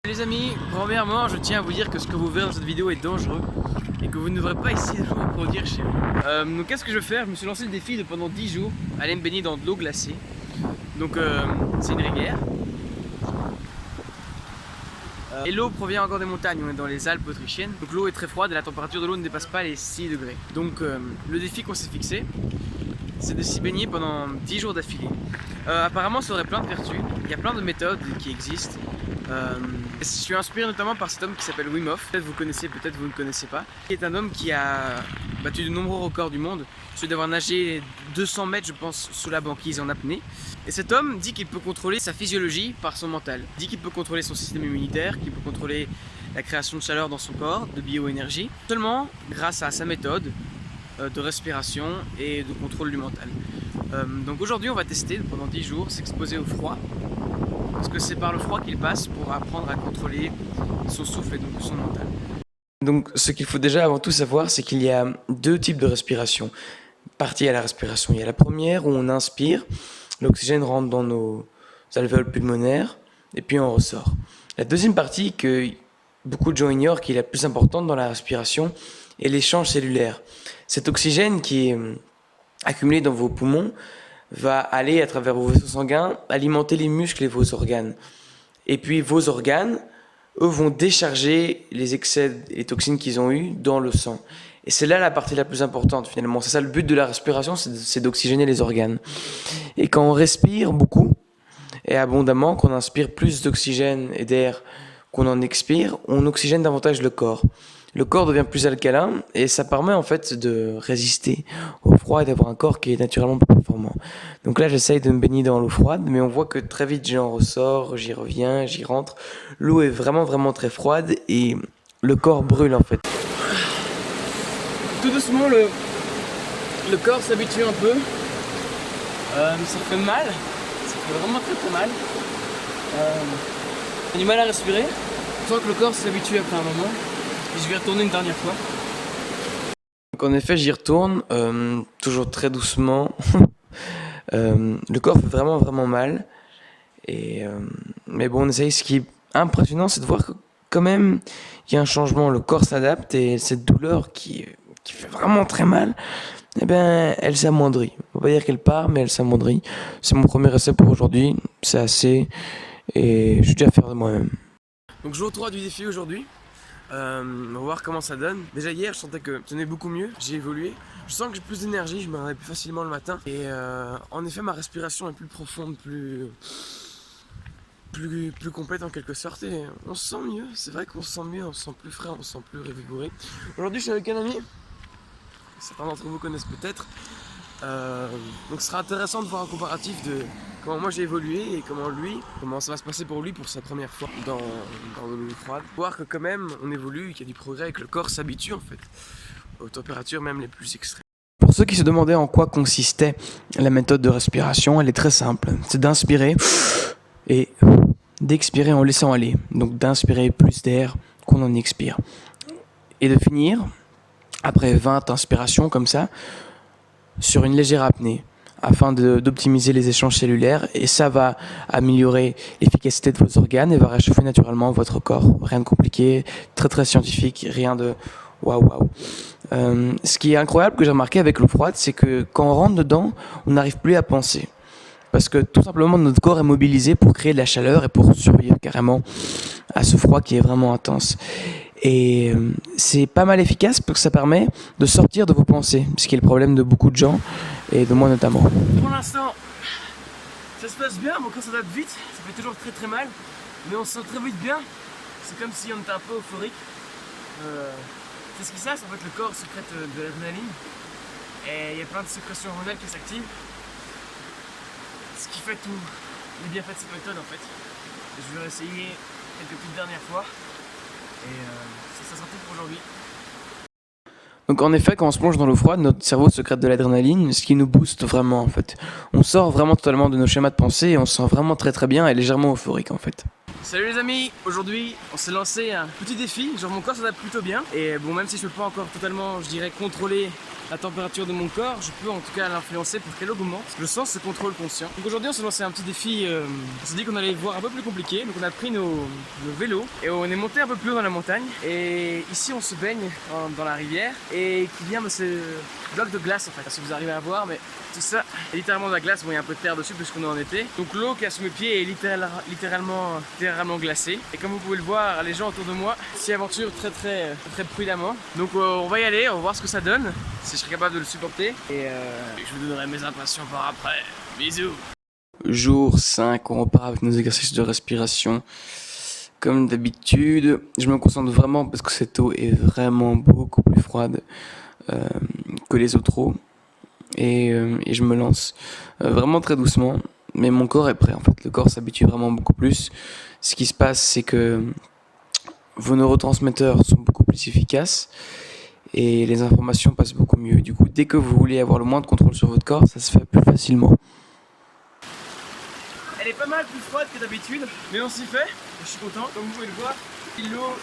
Les amis, premièrement, je tiens à vous dire que ce que vous verrez dans cette vidéo est dangereux et que vous ne devrez pas essayer de le reproduire chez vous. Donc qu'est-ce que je vais faire? Je me suis lancé le défi de pendant 10 jours aller me baigner dans de l'eau glacée. Donc c'est une rivière. Et l'eau provient encore des montagnes, on est dans les Alpes autrichiennes. Donc l'eau est très froide et la température de l'eau ne dépasse pas les 6 degrés. Donc le défi qu'on s'est fixé, c'est de s'y baigner pendant 10 jours d'affilée. Apparemment ça aurait plein de vertus, il y a plein de méthodes qui existent. Je suis inspiré notamment par cet homme qui s'appelle Wim Hof, peut-être vous connaissez, peut-être vous ne connaissez pas, qui est un homme qui a battu de nombreux records du monde, celui d'avoir nagé 200 mètres je pense sous la banquise en apnée. Et cet homme dit qu'il peut contrôler sa physiologie par son mental, il dit qu'il peut contrôler son système immunitaire, qu'il peut contrôler la création de chaleur dans son corps, de bioénergie, seulement grâce à sa méthode de respiration et de contrôle du mental. Donc aujourd'hui on va tester pendant 10 jours, s'exposer au froid, parce que c'est par le froid qu'il passe pour apprendre à contrôler son souffle et donc son mental. Donc ce qu'il faut déjà avant tout savoir, c'est qu'il y a deux types de respiration. Partie à la respiration, il y a la première où on inspire, l'oxygène rentre dans nos alvéoles pulmonaires et puis on ressort. La deuxième partie que beaucoup de gens ignorent, qui est la plus importante dans la respiration, est l'échange cellulaire. Cet oxygène qui est accumulé dans vos poumons va aller à travers vos vaisseaux sanguins alimenter les muscles et vos organes. Et puis vos organes, eux, vont décharger les excès et les toxines qu'ils ont eues dans le sang. Et c'est là la partie la plus importante finalement. C'est ça le but de la respiration, c'est d'oxygéner les organes. Et quand on respire beaucoup et abondamment, qu'on inspire plus d'oxygène et d'air qu'on en expire, on oxygène davantage le corps. Le corps devient plus alcalin et ça permet en fait de résister au froid et d'avoir un corps qui est naturellement plus performant. Donc là j'essaye de me baigner dans l'eau froide, mais on voit que très vite j'en ressors, j'y reviens, j'y rentre. L'eau est vraiment très froide et le corps brûle en fait. Tout doucement le corps s'habitue un peu. Ça fait mal, ça fait vraiment très mal. J'ai du mal à respirer. Je sens que le corps s'habitue après un moment. Et je vais retourner une dernière fois. Donc en effet j'y retourne, toujours très doucement. Le corps fait vraiment mal. Mais bon on essaye. Ce qui est impressionnant c'est de voir que quand même il y a un changement. Le corps s'adapte et cette douleur qui fait vraiment très mal, eh ben, elle s'amoindrit. On va pas dire qu'elle part, mais elle s'amoindrit. C'est mon premier essai pour aujourd'hui, c'est assez. Et je suis déjà fier de moi-même. Donc jour 3 du défi aujourd'hui. On va voir comment ça donne. Déjà hier je sentais que je tenais beaucoup mieux, j'ai évolué. Je sens que j'ai plus d'énergie, je me réveille plus facilement le matin. Et en effet ma respiration est plus profonde, plus complète en quelque sorte. Et on se sent mieux, c'est vrai qu'on se sent mieux, on se sent plus frais, on se sent plus revigoré. Aujourd'hui je suis avec un ami, certains d'entre vous connaissent peut-être. Donc ce sera intéressant de voir un comparatif de comment moi j'ai évolué et comment ça va se passer pour lui pour sa première fois dans l'eau froide. Voir que quand même on évolue, qu'il y a du progrès et que le corps s'habitue en fait aux températures même les plus extrêmes. Pour ceux qui se demandaient en quoi consistait la méthode de respiration, elle est très simple. C'est d'inspirer et d'expirer en laissant aller. Donc d'inspirer plus d'air qu'on en expire. Et de finir, après 20 inspirations comme ça, sur une légère apnée afin d'optimiser les échanges cellulaires, et ça va améliorer l'efficacité de vos organes et va réchauffer naturellement votre corps. Rien de compliqué, très scientifique, rien de waouh. Ce qui est incroyable que j'ai remarqué avec l'eau froide, c'est que quand on rentre dedans, on n'arrive plus à penser. Parce que tout simplement notre corps est mobilisé pour créer de la chaleur et pour survivre carrément à ce froid qui est vraiment intense. Et c'est pas mal efficace parce que ça permet de sortir de vos pensées, ce qui est le problème de beaucoup de gens et de moi notamment. Pour l'instant, ça se passe bien, mon corps s'adapte vite, ça fait toujours très mal, mais on se sent très vite bien. C'est comme si on était un peu euphorique. C'est ce qui se passe, en fait le corps sécrète de l'adrénaline et il y a plein de sécrétions hormonales qui s'activent. Ce qui fait tout les bienfaits de cette méthode en fait. Et je vais essayer quelques petites dernières fois. Et ça sera tout pour aujourd'hui. Donc en effet, quand on se plonge dans l'eau froide, notre cerveau sécrète de l'adrénaline, ce qui nous booste vraiment en fait. On sort vraiment totalement de nos schémas de pensée et on se sent vraiment très bien et légèrement euphorique en fait. Salut les amis, aujourd'hui on s'est lancé un petit défi, genre mon corps s'adapte plutôt bien. Et bon, même si je peux pas encore totalement, je dirais, contrôler la température de mon corps, je peux en tout cas l'influencer pour qu'elle augmente. Je sens ce contrôle conscient. Donc aujourd'hui on s'est lancé un petit défi, on s'est dit qu'on allait voir un peu plus compliqué. Donc on a pris nos vélos et on est monté un peu plus haut dans la montagne. Et ici on se baigne dans la rivière et qui vient de ce bloc de glace en fait. Si vous arrivez à voir, mais tout ça est littéralement de la glace. Bon, il y a un peu de terre dessus puisqu'on est en été. Donc l'eau qui est sous mes pieds est littéralement glacée. Et comme vous pouvez le voir, les gens autour de moi s'y aventurent très prudemment. Donc on va y aller, on va voir ce que ça donne, si je serai capable de le supporter. Et je vous donnerai mes impressions par après. Bisous. Jour 5, on repart avec nos exercices de respiration. Comme d'habitude, je me concentre vraiment parce que cette eau est vraiment beaucoup plus froide que les autres eaux. Et je me lance vraiment très doucement. Mais mon corps est prêt en fait. Le corps s'habitue vraiment beaucoup plus. Ce qui se passe, c'est que vos neurotransmetteurs sont beaucoup plus efficaces et les informations passent beaucoup mieux. Du coup, dès que vous voulez avoir le moins de contrôle sur votre corps, ça se fait plus facilement. Elle est pas mal plus froide que d'habitude, mais on s'y fait. Je suis content, comme vous pouvez le voir. L'eau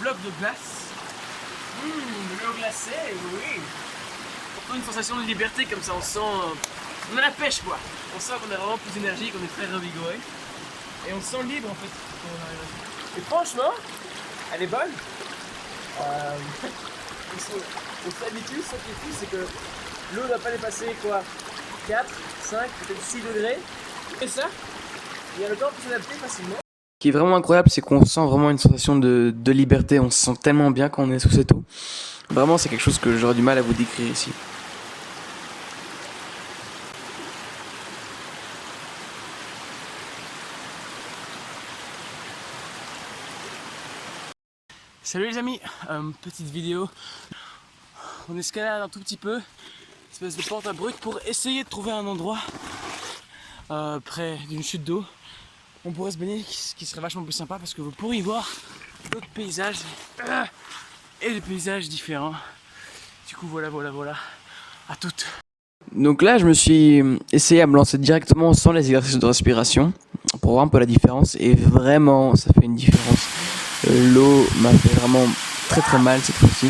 bloc de glace. De l'eau glacée, oui. Pourtant une sensation de liberté comme ça, on sent... on a la pêche quoi. On sent qu'on a vraiment plus d'énergie, qu'on est très revigoré. Et on se sent libre en fait. Et franchement, elle est bonne. On s'habitue, ce qui est fou, c'est que l'eau ne doit pas dépasser quoi 4, 5, peut-être 6 degrés. Et ça, il y a le temps pour s'adapter facilement. Ce qui est vraiment incroyable, c'est qu'on sent vraiment une sensation de liberté. On se sent tellement bien quand on est sous cette eau. Vraiment, c'est quelque chose que j'aurais du mal à vous décrire ici. Salut les amis, petite vidéo. On escalade un tout petit peu, espèce de porte abrupte pour essayer de trouver un endroit près d'une chute d'eau. On pourrait se baigner, ce qui serait vachement plus sympa parce que vous pourriez voir d'autres paysages et des paysages différents. Du coup voilà, à toutes. Donc là je me suis essayé à me lancer directement sans les exercices de respiration pour voir un peu la différence et vraiment ça fait une différence. L'eau m'a fait vraiment très mal cette fois-ci.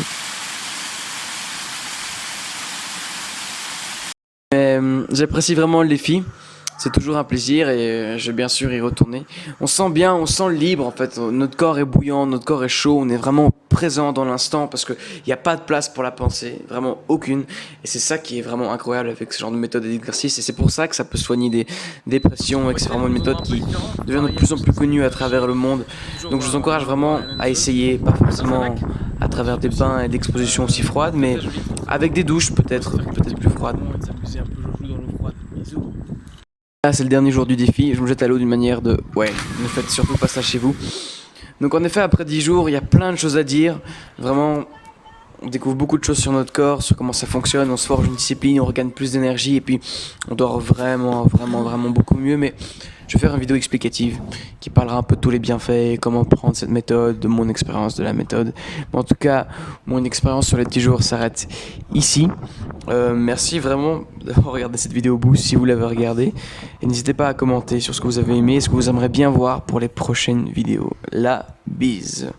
Mais j'apprécie vraiment le défi. C'est toujours un plaisir et je vais bien sûr y retourner. On sent bien, on sent libre en fait. Notre corps est bouillant, notre corps est chaud. On est vraiment présent dans l'instant parce qu'il n'y a pas de place pour la pensée, vraiment aucune. Et c'est ça qui est vraiment incroyable avec ce genre de méthode d'exercice. Et c'est pour ça que ça peut soigner des dépressions et que c'est vraiment une méthode qui devient de plus en plus connue à travers le monde. Donc je vous encourage vraiment à essayer, pas forcément à travers des bains et d'expositions aussi froides, mais avec des douches peut-être plus froides. Là c'est le dernier jour du défi, je me jette à l'eau d'une manière de... ouais, ne faites surtout pas ça chez vous. Donc en effet après 10 jours, il y a plein de choses à dire. Vraiment, on découvre beaucoup de choses sur notre corps, sur comment ça fonctionne, on se forge une discipline, on regagne plus d'énergie et puis on dort vraiment beaucoup mieux. Mais je vais faire une vidéo explicative qui parlera un peu de tous les bienfaits, comment prendre cette méthode, de mon expérience de la méthode. Mais en tout cas, mon expérience sur les 10 jours s'arrête ici. Merci vraiment d'avoir regardé cette vidéo au bout si vous l'avez regardée. Et n'hésitez pas à commenter sur ce que vous avez aimé et ce que vous aimeriez bien voir pour les prochaines vidéos. La bise.